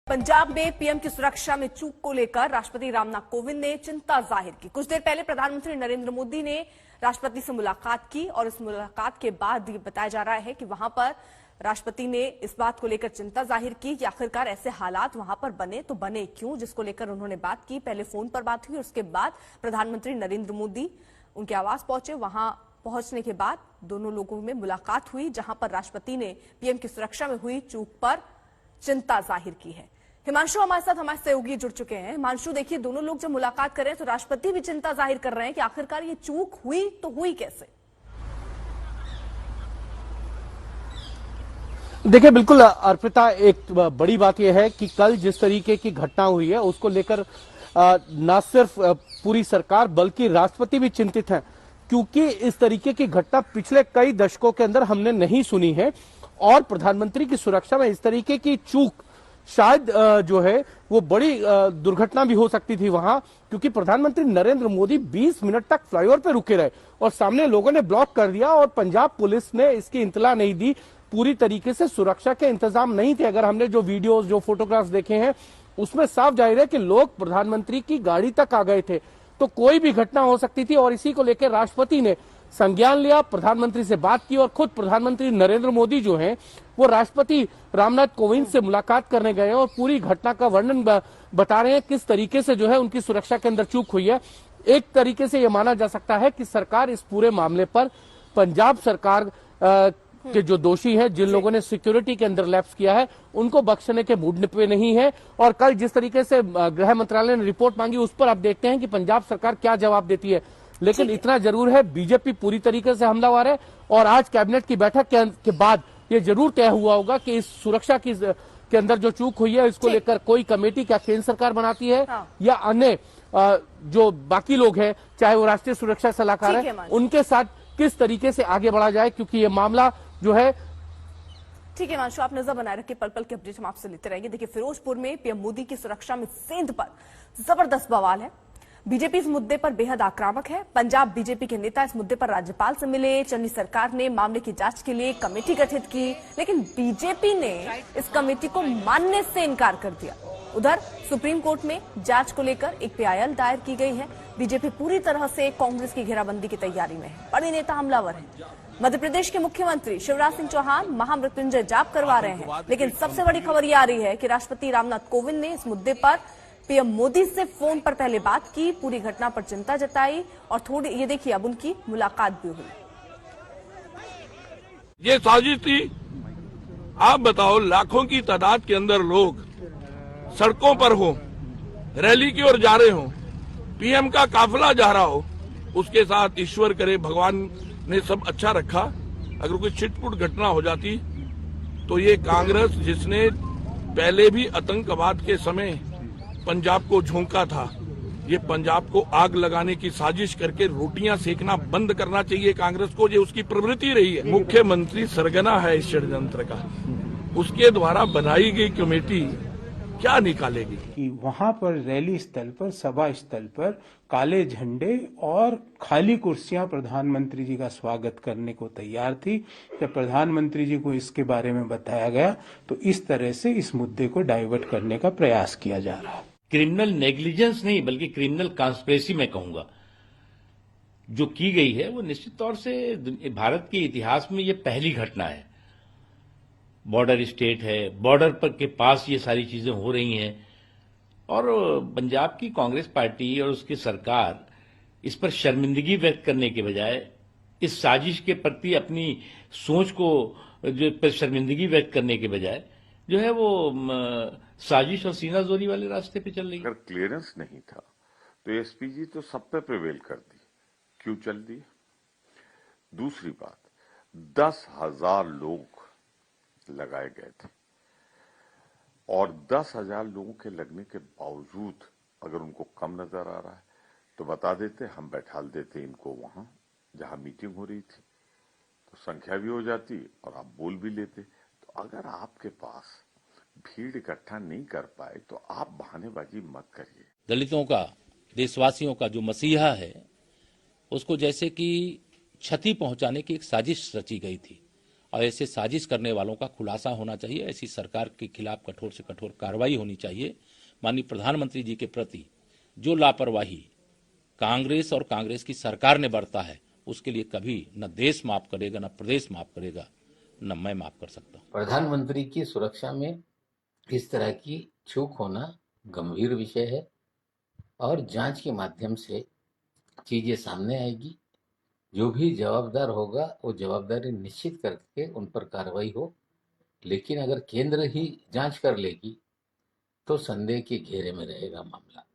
पंजाब में पीएम की सुरक्षा में चूक को लेकर राष्ट्रपति रामनाथ कोविंद ने चिंता जाहिर की। कुछ देर पहले प्रधानमंत्री नरेंद्र मोदी ने राष्ट्रपति से मुलाकात की और इस मुलाकात के बाद ये बताया जा रहा है कि वहां पर राष्ट्रपति ने इस बात को लेकर चिंता जाहिर की कि आखिरकार ऐसे हालात वहां पर बने तो बने क्यों, जिसको लेकर उन्होंने बात की। पहले फोन पर बात हुई और उसके बाद प्रधानमंत्री नरेंद्र मोदी उनके आवास पहुंचे। वहां पहुंचने के बाद दोनों लोगों में मुलाकात हुई, जहां पर राष्ट्रपति ने पीएम की सुरक्षा में हुई चूक पर चिंता जाहिर की है। हिमांशु हमारे साथ हमारे सहयोगी जुड़ चुके हैं। हिमांशु, देखिए, दोनों लोग जब मुलाकात कर रहे हैं तो राष्ट्रपति भी चिंता जाहिर कर रहे हैं कि आखिरकार ये चूक हुई तो हुई कैसे। देखिए, बिल्कुल अर्पिता, एक बड़ी बात यह है कि कल जिस तरीके की घटना हुई है उसको लेकर न सिर्फ पूरी सरकार बल्कि राष्ट्रपति भी चिंतित हैं, क्योंकि इस तरीके की घटना पिछले कई दशकों के अंदर हमने नहीं सुनी है। और प्रधानमंत्री की सुरक्षा में इस तरीके की चूक शायद जो है वो बड़ी दुर्घटना भी हो सकती थी वहां, क्योंकि प्रधानमंत्री नरेंद्र मोदी 20 मिनट तक फ्लाईओवर पे रुके रहे और सामने लोगों ने ब्लॉक कर दिया और पंजाब पुलिस ने इसकी इत्तला नहीं दी। पूरी तरीके से सुरक्षा के इंतजाम नहीं थे। अगर हमने जो वीडियोस, जो फोटोग्राफ्स देखे हैं उसमें साफ जाहिर है कि लोग प्रधानमंत्री की गाड़ी तक आ गए थे, तो कोई भी घटना हो सकती थी। और इसी को लेकर राष्ट्रपति ने संज्ञान लिया, प्रधानमंत्री से बात की और खुद प्रधानमंत्री नरेंद्र मोदी जो हैं वो राष्ट्रपति रामनाथ कोविंद से मुलाकात करने गए और पूरी घटना का वर्णन बता रहे हैं, किस तरीके से जो है उनकी सुरक्षा के अंदर चूक हुई है। एक तरीके से यह माना जा सकता है कि सरकार इस पूरे मामले पर पंजाब सरकार के जो दोषी हैं, जिन लोगों ने सिक्योरिटी के अंदर लैप्स किया है, उनको बख्शने के मूड पे नहीं है। और कल जिस तरीके से गृह मंत्रालय ने रिपोर्ट मांगी उस पर आप देखते हैं कि पंजाब सरकार क्या जवाब देती है। लेकिन इतना जरूर है, बीजेपी पूरी तरीके से हमलावर है और आज कैबिनेट की बैठक के बाद ये जरूर तय हुआ होगा कि इस सुरक्षा के अंदर जो चूक हुई है इसको लेकर कोई कमेटी क्या केंद्र सरकार बनाती है या अन्य जो बाकी लोग हैं, चाहे वो राष्ट्रीय सुरक्षा सलाहकार है, उनके साथ किस तरीके से आगे बढ़ा जाए, क्योंकि ये मामला जो है। ठीक है हिमांशु, आप नजर बनाए रखिए, पल पल के अपडेट हम आपसे लेते रहेंगे। देखिए, फिरोजपुर में पीएम मोदी की सुरक्षा में सेंध पर जबरदस्त बवाल है। बीजेपी इस मुद्दे पर बेहद आक्रामक है। पंजाब बीजेपी के नेता इस मुद्दे पर राज्यपाल से मिले। चन्नी सरकार ने मामले की जांच के लिए कमेटी गठित की, लेकिन बीजेपी ने इस कमेटी को मानने से इनकार कर दिया। उधर सुप्रीम कोर्ट में जांच को लेकर एक पीआईएल दायर की गई है। बीजेपी पूरी तरह से कांग्रेस की घेराबंदी की तैयारी में है। बड़े नेता हमलावर हैं। मध्य प्रदेश के मुख्यमंत्री शिवराज सिंह चौहान महामृत्युंजय जाप करवा रहे हैं, लेकिन सबसे बड़ी खबर यह आ रही है कि राष्ट्रपति रामनाथ कोविंद ने इस मुद्दे पर पीएम मोदी से फोन पर पहले बात की, पूरी घटना पर चिंता जताई और थोड़ी, ये देखिए, अब उनकी मुलाकात भी हुई। ये साजिश थी। आप बताओ, लाखों की तादाद के अंदर लोग सड़कों पर हो, रैली की ओर जा रहे हो, पीएम का काफिला जा रहा हो, उसके साथ ईश्वर करे भगवान ने सब अच्छा रखा, अगर कोई छिटपुट घटना हो जाती तो ये कांग्रेस, जिसने पहले भी आतंकवाद के समय पंजाब को झोंका था, ये पंजाब को आग लगाने की साजिश करके रोटियां सेकना बंद करना चाहिए कांग्रेस को। ये उसकी प्रवृत्ति रही है। मुख्यमंत्री सरगना है इस षड्यंत्र का, उसके द्वारा बनाई गई कमेटी क्या निकालेगी कि वहां पर रैली स्थल पर, सभा स्थल पर काले झंडे और खाली कुर्सियां प्रधानमंत्री जी का स्वागत करने को तैयार थी। जब प्रधानमंत्री जी को इसके बारे में बताया गया तो इस तरह से इस मुद्दे को डाइवर्ट करने का प्रयास किया जा रहा है। क्रिमिनल नेग्लिजेंस नहीं बल्कि क्रिमिनल कॉन्स्पिरेसी मैं कहूंगा जो की गई है, वो निश्चित तौर से भारत के इतिहास में ये पहली घटना है। बॉर्डर स्टेट है, बॉर्डर पर के पास ये सारी चीजें हो रही हैं और पंजाब की कांग्रेस पार्टी और उसकी सरकार इस पर शर्मिंदगी व्यक्त करने के बजाय, इस साजिश के प्रति अपनी सोच को जो पर शर्मिंदगी व्यक्त करने के बजाय जो है वो साजिश और सीनाजोरी वाले रास्ते पे चल रही है। अगर क्लियरेंस नहीं था तो एसपीजी तो सब पे प्रिवेल कर दी, क्यों चल दी? दूसरी बात, 10,000 लोग लगाए गए थे और 10,000 लोगों के लगने के बावजूद अगर उनको कम नजर आ रहा है तो बता देते, हम बैठा देते इनको वहां जहां मीटिंग हो रही थी, तो संख्या भी हो जाती और आप बोल भी लेते। तो अगर आपके पास भीड़ इकट्ठा नहीं कर पाए तो आप बहानेबाजी मत करिए। दलितों का, देशवासियों का जो मसीहा है उसको जैसे कि क्षति पहुंचाने की एक साजिश रची गई थी और ऐसे साजिश करने वालों का खुलासा होना चाहिए। ऐसी सरकार के खिलाफ कठोर से कठोर कार्रवाई होनी चाहिए। माननीय प्रधानमंत्री जी के प्रति जो लापरवाही कांग्रेस और कांग्रेस की सरकार ने बरता है, उसके लिए कभी न देश माफ करेगा, न प्रदेश माफ करेगा, न मैं माफ कर सकता हूं। प्रधानमंत्री की सुरक्षा में इस तरह की चूक होना गंभीर विषय है और जांच के माध्यम से चीजें सामने आएगी। जो भी जवाबदार होगा वो जवाबदारी निश्चित करके उन पर कार्रवाई हो। लेकिन अगर केंद्र ही जांच कर लेगी तो संदेह के घेरे में रहेगा मामला।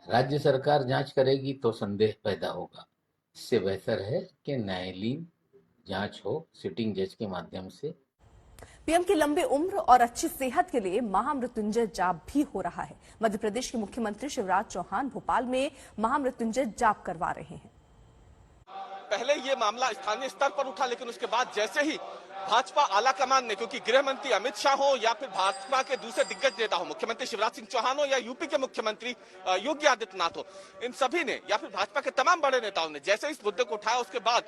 राज्य सरकार जांच करेगी तो संदेह पैदा होगा। इससे बेहतर है कि न्यायालयीन जांच हो सिटिंग जज के माध्यम से। पीएम की लंबी उम्र और अच्छी सेहत के लिए महामृत्युंजय जाप भी हो रहा है। मध्य प्रदेश के मुख्यमंत्री शिवराज चौहान भोपाल में महामृत्युंजय जाप करवा रहे हैं। पहले ये मामला स्थानीय स्तर पर उठा, लेकिन उसके बाद जैसे ही भाजपा आला कमान ने, क्योंकि गृह मंत्री अमित शाह हो या फिर भाजपा के दूसरे दिग्गज नेता हो, मुख्यमंत्री शिवराज सिंह चौहान हो या यूपी के मुख्यमंत्री योगी आदित्यनाथ हो, इन सभी ने या फिर भाजपा के तमाम बड़े नेताओं ने जैसे इस मुद्दे को उठाया, उसके बाद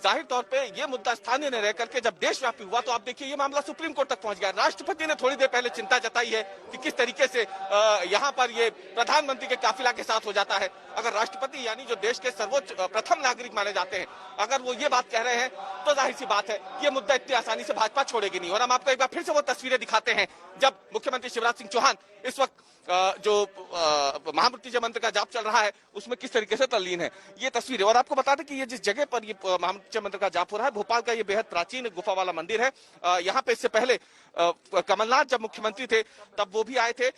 जाहिर तौर पे ये मुद्दा स्थानीय न रह करके जब देशव्यापी हुआ तो आप देखिए ये मामला सुप्रीम कोर्ट तक पहुंच गया। राष्ट्रपति ने थोड़ी देर पहले चिंता जताई है कि किस तरीके से यहाँ पर ये प्रधानमंत्री के काफिला के साथ हो जाता है। अगर राष्ट्रपति यानी जो देश के सर्वोच्च प्रथम नागरिक माने जाते हैं, अगर वो ये बात कह रहे हैं तो जाहिर सी बात है ये मुद्दा इतनी आसानी से भाजपा छोड़ेगी नहीं। और हम आपको एक बार फिर से वो तस्वीरें दिखाते हैं जब मुख्यमंत्री शिवराज सिंह चौहान इस वक्त जो महामृत्युंजय मंत्र का जाप चल रहा है उसमें किस तरीके से तल्लीन है ये तस्वीर है। और आपको बता दें कि ये जिस जगह पर ये महामृत्युंजय मंत्र का जाप हो रहा है, भोपाल का ये बेहद प्राचीन गुफा वाला मंदिर है। यहाँ पे इससे पहले कमलनाथ जब मुख्यमंत्री थे तब वो भी आए थे।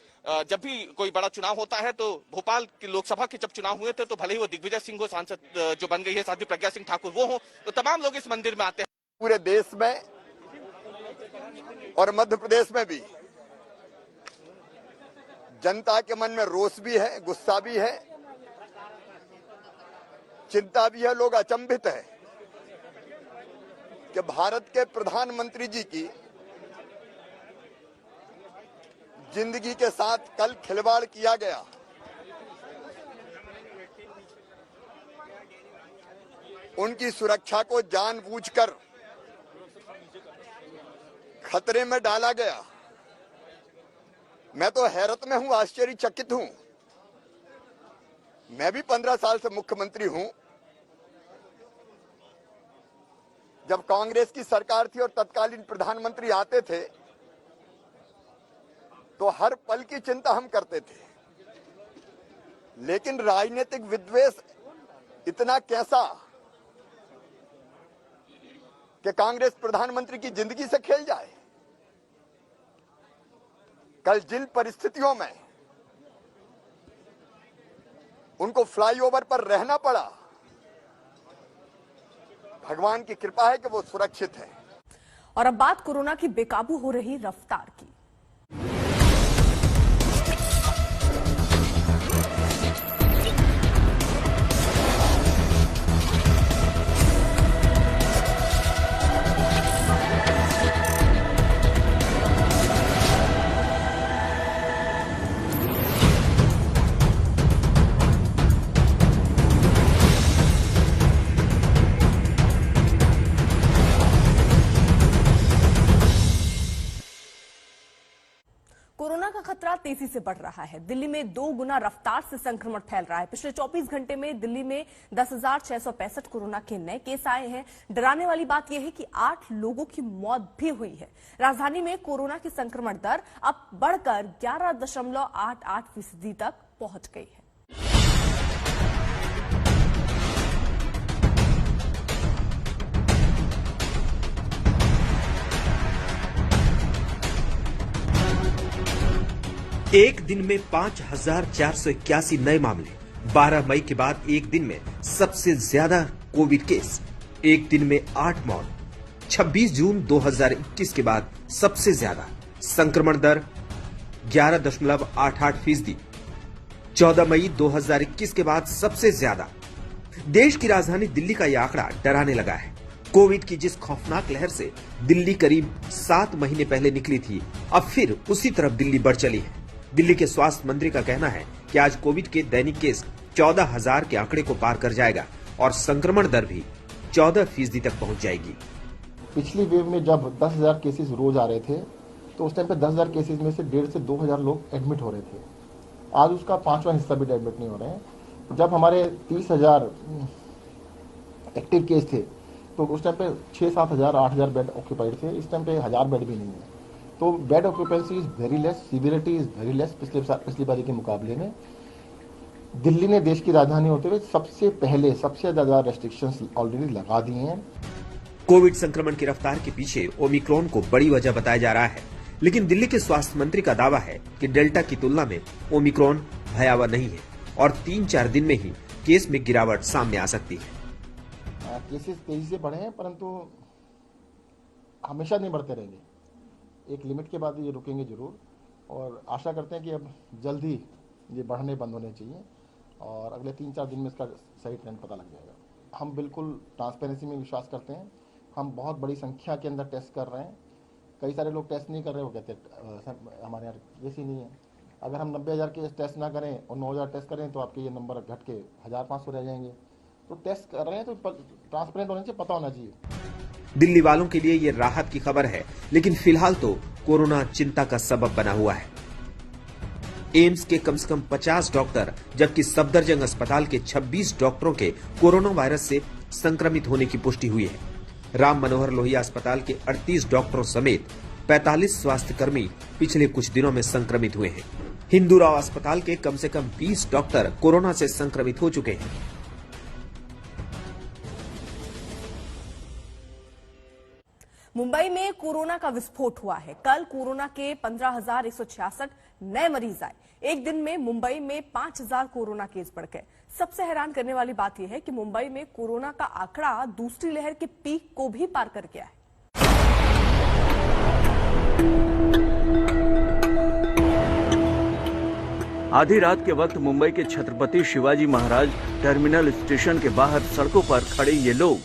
जब भी कोई बड़ा चुनाव होता है तो भोपाल की लोकसभा के जब चुनाव हुए थे तो भले ही वो दिग्विजय सिंह हो, सांसद जो बन गई है साध्वी प्रज्ञा सिंह ठाकुर वो हो, तो तमाम लोग इस मंदिर में आते हैं। पूरे देश में और मध्य प्रदेश में भी जनता के मन में रोष भी है, गुस्सा भी है, चिंता भी है। लोग अचंभित है कि भारत के प्रधानमंत्री जी की जिंदगी के साथ कल खिलवाड़ किया गया। उनकी सुरक्षा को जानबूझकर खतरे में डाला गया। मैं तो हैरत में हूं, आश्चर्यचकित हूं। मैं भी 15 साल से मुख्यमंत्री हूं। जब कांग्रेस की सरकार थी और तत्कालीन प्रधानमंत्री आते थे तो हर पल की चिंता हम करते थे, लेकिन राजनीतिक विद्वेष इतना कैसा कि कांग्रेस प्रधानमंत्री की जिंदगी से खेल जाए। कल जिन परिस्थितियों में उनको फ्लाईओवर पर रहना पड़ा, भगवान की कृपा है कि वो सुरक्षित है। और अब बात कोरोना की बेकाबू हो रही रफ्तार की। कोरोना का खतरा तेजी से बढ़ रहा है। दिल्ली में 2 गुना रफ्तार से संक्रमण फैल रहा है। पिछले 24 घंटे में दिल्ली में 10,665 कोरोना के नए केस आए हैं। डराने वाली बात यह है कि 8 लोगों की मौत भी हुई है। राजधानी में कोरोना की संक्रमण दर अब बढ़कर 11.88% तक पहुंच गई है। एक दिन में 5,481 नए मामले। 12 मई के बाद एक दिन में सबसे ज्यादा कोविड केस। एक दिन में 8 मौत। 26 जून 2021 के बाद सबसे ज्यादा संक्रमण दर 11.88%। 14 मई 2021 के बाद सबसे ज्यादा। देश की राजधानी दिल्ली का यह आंकड़ा डराने लगा है। कोविड की जिस खौफनाक लहर से दिल्ली करीब 7 महीने पहले निकली थी, अब फिर उसी तरफ दिल्ली बढ़ चली है। दिल्ली के स्वास्थ्य मंत्री का कहना है कि आज कोविड के दैनिक केस 14,000 के आंकड़े को पार कर जाएगा और संक्रमण दर भी 14% तक पहुंच जाएगी। पिछली वेव में जब 10,000 केसेस रोज आ रहे थे तो उस टाइम पे 10,000 केसेस में से 1,500 से 2,000 लोग एडमिट हो रहे थे। आज उसका 5वां हिस्सा भी एडमिट नहीं हो रहे हैं। जब हमारे 30,000 एक्टिव केस थे तो उस टाइम पे 6-7 हज़ार 8,000 बेड ऑक्यूपाइड थे। इस टाइम पे 1,000 बेड भी नहीं है। तो bed occupancy is very less, severity is very less पिछली बारी के मुकाबले में। दिल्ली ने देश की राजधानी होते हुए सबसे ज्यादा रेस्ट्रिक्शंस ऑलरेडी लगा दिए हैं। कोविड संक्रमण की रफ्तार के पीछे ओमिक्रॉन को बड़ी वजह बताया जा रहा है, लेकिन दिल्ली के स्वास्थ्य मंत्री का दावा है कि डेल्टा की तुलना में ओमिक्रॉन भयावह नहीं है और 3-4 दिन में ही केस में गिरावट सामने आ सकती है। केसेस तेजी से बढ़े हैं परंतु हमेशा नहीं बढ़ते रहेंगे। एक लिमिट के बाद ये रुकेंगे जरूर और आशा करते हैं कि अब जल्द ही ये बढ़ने बंद होने चाहिए और अगले 3-4 दिन में इसका सही ट्रेंड पता लग जाएगा। हम बिल्कुल ट्रांसपेरेंसी में विश्वास करते हैं। हम बहुत बड़ी संख्या के अंदर टेस्ट कर रहे हैं। कई सारे लोग टेस्ट नहीं कर रहे, वो कहते हैं हमारे यहाँ केस ही नहीं है। अगर हम 90,000 केस टेस्ट ना करें और 9,000 टेस्ट करें तो आपके ये नंबर घट के 1,500 रह जाएंगे। तो टेस्ट कर रहे हैं तो ट्रांसपेरेंट होने से पता होना चाहिए। दिल्ली वालों के लिए ये राहत की खबर है, लेकिन फिलहाल तो कोरोना चिंता का सबब बना हुआ है। एम्स के कम से कम 50 डॉक्टर जबकि सफदरजंग अस्पताल के 26 डॉक्टरों के कोरोना वायरस से संक्रमित होने की पुष्टि हुई है। राम मनोहर लोहिया अस्पताल के 38 डॉक्टरों समेत 45 स्वास्थ्यकर्मी पिछले कुछ दिनों में संक्रमित हुए हैं। हिंदूराव अस्पताल के कम से कम 20 डॉक्टर कोरोना से संक्रमित हो चुके हैं। मुंबई में कोरोना का विस्फोट हुआ है। कल कोरोना के 15,166 नए मरीज आए। एक दिन में मुंबई में 5,000 कोरोना केस बढ़ गए। सबसे हैरान करने वाली बात यह है कि मुंबई में कोरोना का आंकड़ा दूसरी लहर के पीक को भी पार कर गया है। आधी रात के वक्त मुंबई के छत्रपति शिवाजी महाराज टर्मिनल स्टेशन के बाहर सड़कों पर खड़े ये लोग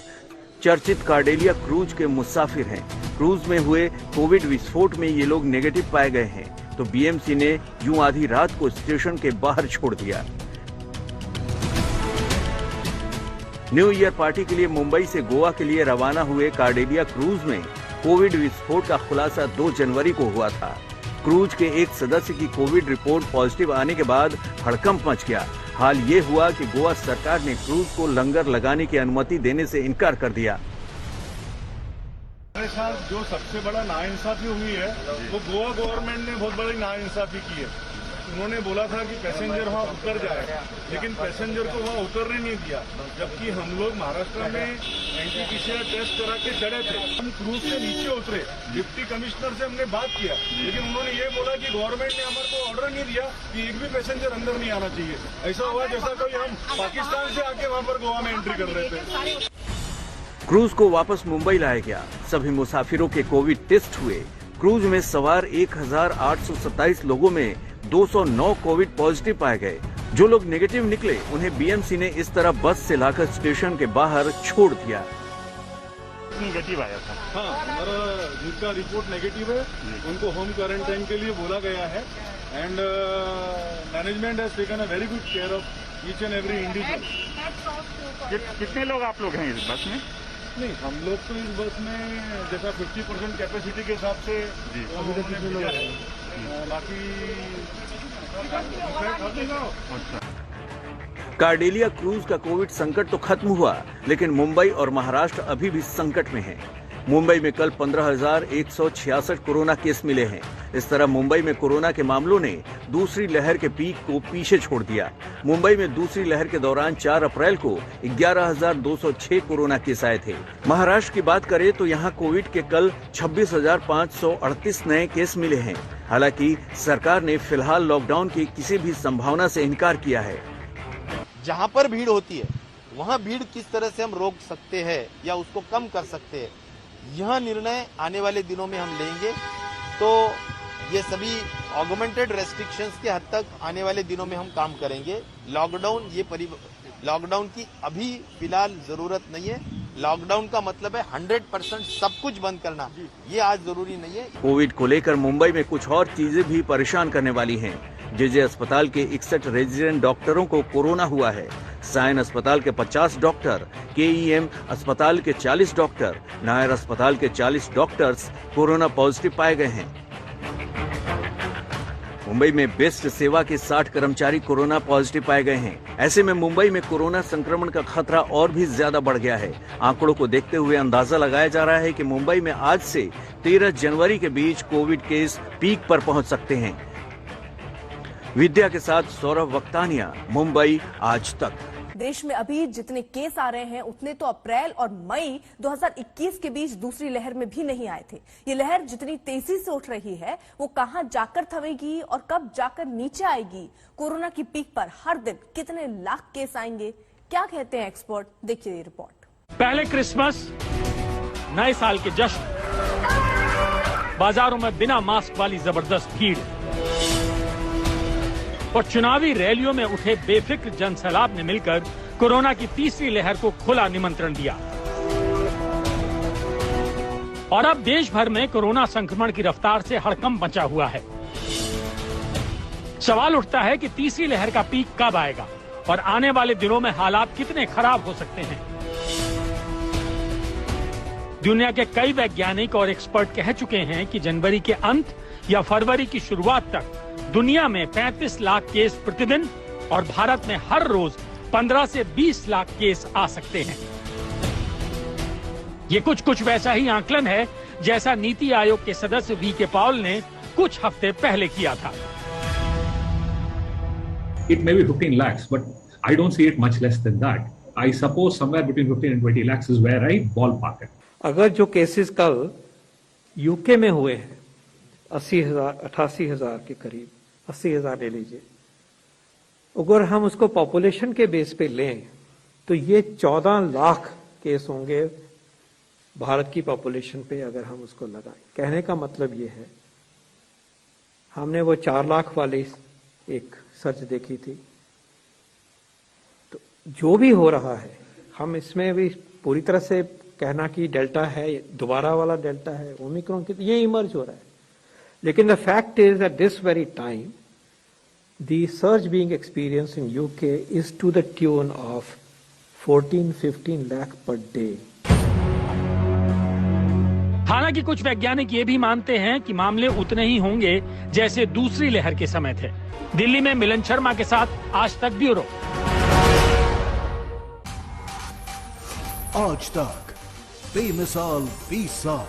चर्चित कार्डेलिया क्रूज के मुसाफिर हैं। क्रूज में हुए कोविड विस्फोट में ये लोग नेगेटिव पाए गए हैं, तो बीएमसी ने यूं आधी रात को स्टेशन के बाहर छोड़ दिया। न्यू ईयर पार्टी के लिए मुंबई से गोवा के लिए रवाना हुए कार्डेलिया क्रूज में कोविड विस्फोट का खुलासा 2 जनवरी को हुआ था। क्रूज के एक सदस्य की कोविड रिपोर्ट पॉजिटिव आने के बाद हड़कंप मच गया। हाल ये हुआ कि गोवा सरकार ने क्रूज को लंगर लगाने की अनुमति देने से इनकार कर दिया। हमारे साथ जो सबसे बड़ा नाइंसाफी हुई है वो गोवा गवर्नमेंट ने बहुत बड़ी नाइंसाफी की है। उन्होंने बोला था कि पैसेंजर वहाँ उतर जाएगा, लेकिन पैसेंजर को वहाँ उतरने नहीं दिया, जबकि हम लोग महाराष्ट्र में एंटीपीसीआर टेस्ट करा के चढ़े थे। हम क्रूज से नीचे उतरे, डिप्टी कमिश्नर से हमने बात किया, लेकिन उन्होंने ये बोला कि गवर्नमेंट ने हमारे को ऑर्डर नहीं दिया कि एक भी पैसेंजर अंदर नहीं आना चाहिए। ऐसा हुआ जैसा कोई हम पाकिस्तान से आके वहाँ पर गोवा में एंट्री कर रहे थे। क्रूज को वापस मुंबई लाया गया। सभी मुसाफिरों के कोविड टेस्ट हुए। क्रूज में सवार 1,827 लोगों में 209 कोविड पॉजिटिव पाए गए। जो लोग नेगेटिव निकले उन्हें बीएमसी ने इस तरह बस से लाकर स्टेशन के बाहर छोड़ दिया। नेगेटिव आया था। हाँ, हमारा जिनका रिपोर्ट नेगेटिव है उनको होम क्वारंटाइन के लिए बोला गया है and management has taken a very good care of each and every individual. कितने लोग आप लोग हैं इस बस में? नहीं, हम लोग तो इस बस में जैसा 50% कैपेसिटी के हिसाब से बाकी कार्डेलिया क्रूज का कोविड संकट तो खत्म हुआ, लेकिन मुंबई और महाराष्ट्र अभी भी संकट में है। मुंबई में कल 15,166 कोरोना केस मिले हैं। इस तरह मुंबई में कोरोना के मामलों ने दूसरी लहर के पीक को पीछे छोड़ दिया। मुंबई में दूसरी लहर के दौरान 4 अप्रैल को 11,206 कोरोना केस आए थे। महाराष्ट्र की बात करें तो यहाँ कोविड के कल 26,538 नए केस मिले हैं। हालांकि सरकार ने फिलहाल लॉकडाउन की किसी भी संभावना से इनकार किया है। जहाँ पर भीड़ होती है वहाँ भीड़ किस तरह से हम रोक सकते हैं या उसको कम कर सकते हैं, यह निर्णय आने वाले दिनों में हम लेंगे। तो ये सभी ऑगमेंटेड रेस्ट्रिक्शंस के हद तक आने वाले दिनों में हम काम करेंगे। लॉकडाउन की अभी फिलहाल जरूरत नहीं है। लॉकडाउन का मतलब है 100% सब कुछ बंद करना, ये आज जरूरी नहीं है। कोविड को लेकर मुंबई में कुछ और चीजें भी परेशान करने वाली हैं। जेजे अस्पताल के 61 रेजिडेंट डॉक्टरों को कोरोना हुआ है। सायन अस्पताल के 50 डॉक्टर, केईएम अस्पताल के 40 डॉक्टर, नायर अस्पताल के 40 डॉक्टर्स कोरोना पॉजिटिव पाए गए हैं। मुंबई में बेस्ट सेवा के 60 कर्मचारी कोरोना पॉजिटिव पाए गए हैं। ऐसे में मुंबई में कोरोना संक्रमण का खतरा और भी ज्यादा बढ़ गया है। आंकड़ों को देखते हुए अंदाजा लगाया जा रहा है कि मुंबई में आज से 13 जनवरी के बीच कोविड केस पीक पर पहुंच सकते हैं। विद्या के साथ सौरभ वक्तानिया, मुंबई आज तक। देश में अभी जितने केस आ रहे हैं उतने तो अप्रैल और मई 2021 के बीच दूसरी लहर में भी नहीं आए थे। ये लहर जितनी तेजी से उठ रही है वो कहां जाकर थमेगी और कब जाकर नीचे आएगी? कोरोना की पीक पर हर दिन कितने लाख केस आएंगे? क्या कहते हैं एक्सपर्ट? देखिए ये रिपोर्ट। पहले क्रिसमस, नए साल के जश्न, बाजारों में बिना मास्क वाली जबरदस्त भीड़ और चुनावी रैलियों में उठे बेफिक्र जनसैलाब ने मिलकर कोरोना की तीसरी लहर को खुला निमंत्रण दिया। और अब देश भर में कोरोना संक्रमण की रफ्तार से हड़कंप मचा हुआ है। सवाल उठता है कि तीसरी लहर का पीक कब आएगा और आने वाले दिनों में हालात कितने खराब हो सकते हैं। दुनिया के कई वैज्ञानिक और एक्सपर्ट कह चुके हैं कि जनवरी के अंत या फरवरी की शुरुआत तक दुनिया में 35 लाख केस प्रतिदिन और भारत में हर रोज 15 से 20 लाख केस आ सकते हैं। ये कुछ वैसा ही आकलन है जैसा नीति आयोग के सदस्य वी.के. पॉल ने कुछ हफ्ते पहले किया था। It may be 15 lakhs, but I don't see it much less than that. I suppose somewhere between 15 and 20 lakhs is where I ballpark it. अगर जो केसेस कल यूके में हुए हैं 88,000 के करीब, 80,000 ले लीजिए, अगर हम उसको पॉपुलेशन के बेस पे लें तो ये 14 लाख केस होंगे भारत की पॉपुलेशन पे अगर हम उसको लगाएं। कहने का मतलब ये है, हमने वो 4 लाख वाली एक सर्च देखी थी, तो जो भी हो रहा है हम इसमें भी पूरी तरह से कहना कि डेल्टा है, दोबारा वाला डेल्टा है, ओमिक्रॉन की, ये इमर्ज हो रहा है। लेकिन the fact is at this very time the surge being experience in UK is to the tune of 14-15 lakh per day. हालांकि कुछ वैज्ञानिक ये भी मानते हैं कि मामले उतने ही होंगे जैसे दूसरी लहर के समय थे। दिल्ली में मिलन शर्मा के साथ आज तक ब्यूरो। आज तक बेमिसाल 20 साल।